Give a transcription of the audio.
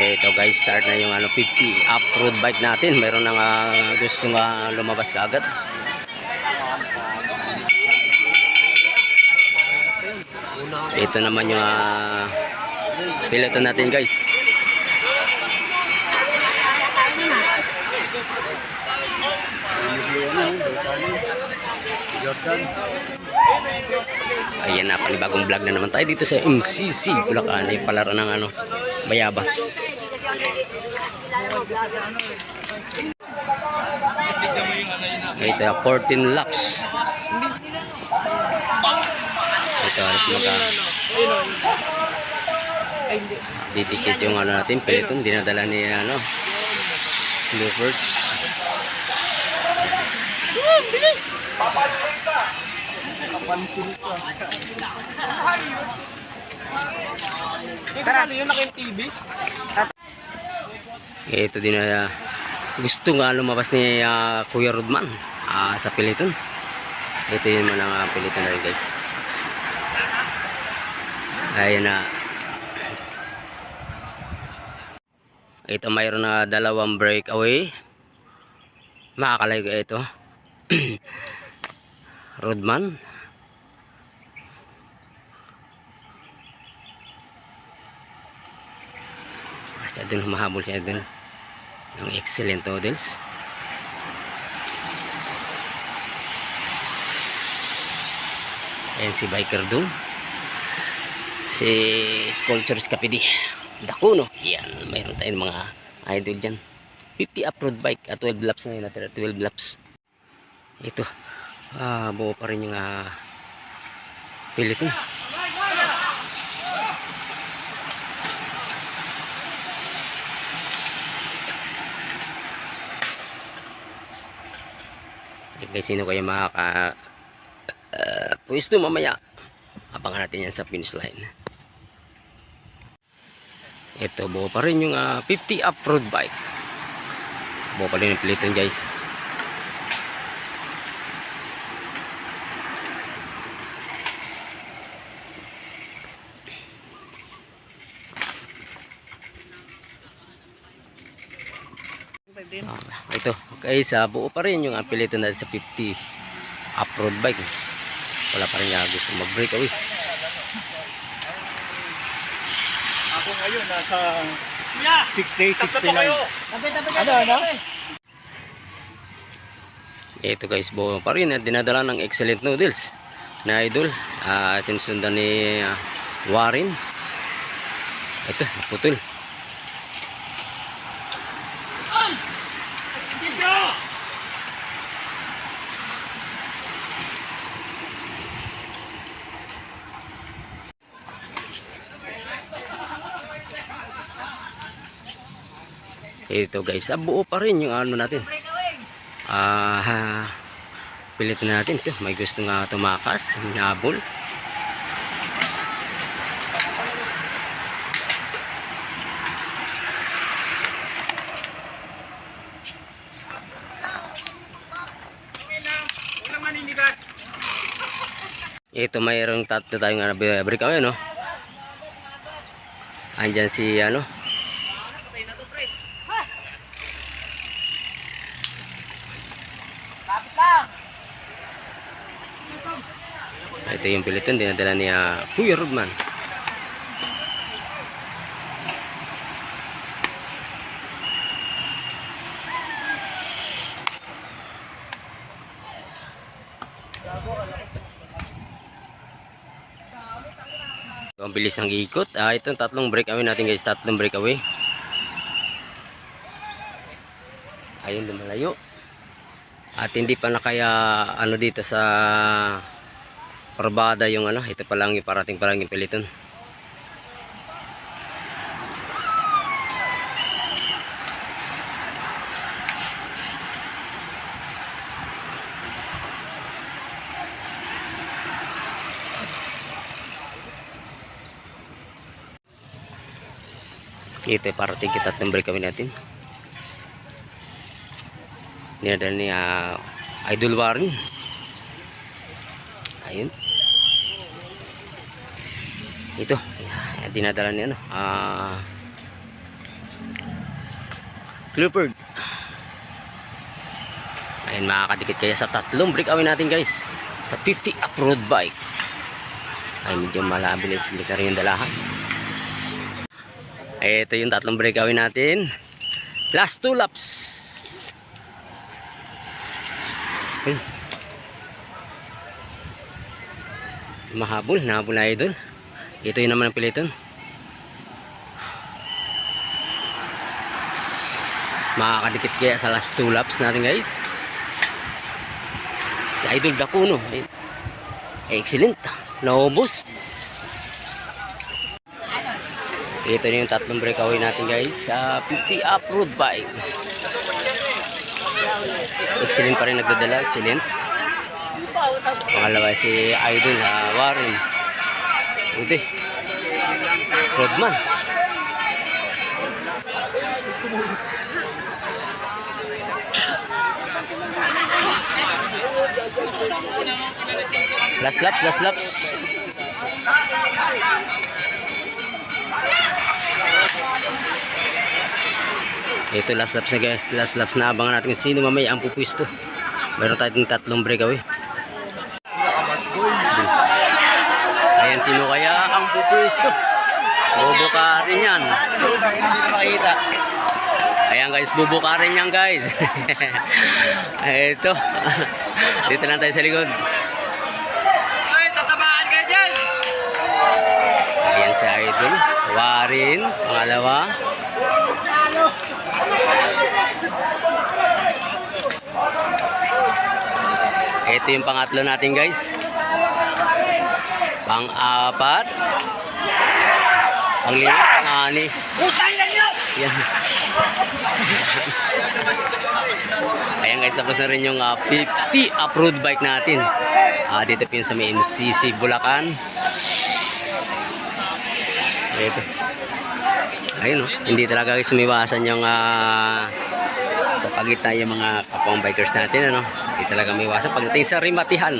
Ito guys, start na yung 50 off-road bike natin. Mayroon nang gustong lumabas kaagad. Ito naman yung piloto natin guys. Ayan na, panibagong vlog na naman tayo dito sa MCC Bulacan. Ay palaro ng bayabas. Ito 14 laps. Ito halos didikit yung natin peloton. Dinadala ni Luford. Bilis! Tara, yun na kayong TV. Ito din gusto nga lumabas ni Kuya Rodman sa peloton. Ito yung mga peloton na rin guys. Ayan na. Ito mayroon na dalawang breakaway. Makakalayo ka ito. Rodman. Siya dun humahabol siya dun. Yung excellent models. Ayan si biker dun. Si Sculptures Kapidi. Dakuno. Yan. Mayroon tayong mga idol dyan. 50 off-road bike. 12 laps na yun. 12 laps. Ito. Buo pa rin yung peloton. Guys, sino kayo pwesto mamaya? Abangan natin yan sa finish line. Ito, buo pa rin yung 50 off-road bike. Buo pa rin yung peloton guys. Ito guys, buo pa rin yung peloton natin sa 50 off-road bike. Wala pa rin gusto mag-breakaway. Ako ngayon nasa 68, 69. Ano? Ito guys, buo pa rin at dinadala ng excellent noodles na idol. Sinusundan ni Warren. Ito, putol. Ito guys, buo pa rin yung natin. Pilit na natin ito. May gusto nga tumakas, hinabol. Ito mayroong tatlo tayong breakaway, no? Andyan si ito yung peloton dinadala ni Kuya Rodman. Ang bilis ng ikot. Itong tatlong breakaway natin guys, tatlong breakaway. Ayun, lumalayo. At hindi pa na kaya dito sa Corbada yung ito pa lang yung parating pa lang yung peloton. Ito parating kita tatlong breakaway natin. Dinadala ni Idol Warren. Ayun. Ito, dinadala ni Clifford. Ayun, makakadikit kaya sa tatlong breakaway natin guys. Sa 50 off-road bike. Ay, medyo malabilis. Hindi ka rin yung dalahan. Ito yung tatlong breakaway natin. Last 2 laps. Ayun. Mahabol. Nahabol na idol. Ito yun naman ang piliton. Makakadikit kaya sa last 2 laps natin guys. Si Idol Dacuno. Excellent. Naubos. Ito na yung tatlong breakaway natin guys sa 50 off-road bike. Excellent pa rin nagdadala. Excellent. Pangalawa si Idol Warren. Ito eh. Rodman. Last laps, last laps. Ito last laps na guys. Last laps na abangan natin kung sino mamaya ang pupwisto. Meron tayong tatlong breakaway. Ayan, sino kaya ang pupwisto? Bubukarin yan. Ayan guys, bubukarin yan guys. Ito. Dito lang tayo sa likod. Ay, tatamaan ka dyan! Ayan si Idol. Warren, pangalawa. Ito yung pangatlo natin guys. Pang-apat. Pang-lima, pang-ani. Utay lang yun! Yan. Ayan guys, tapos na rin yung 50 off-road bike natin. Dito po yung sa may MCC Bulacan. Ito. Ayun, hindi talaga guys sumiwasan yung papagita yung mga kapwang bikers natin. Hindi talaga may iwasan pagdating sa rimatihan.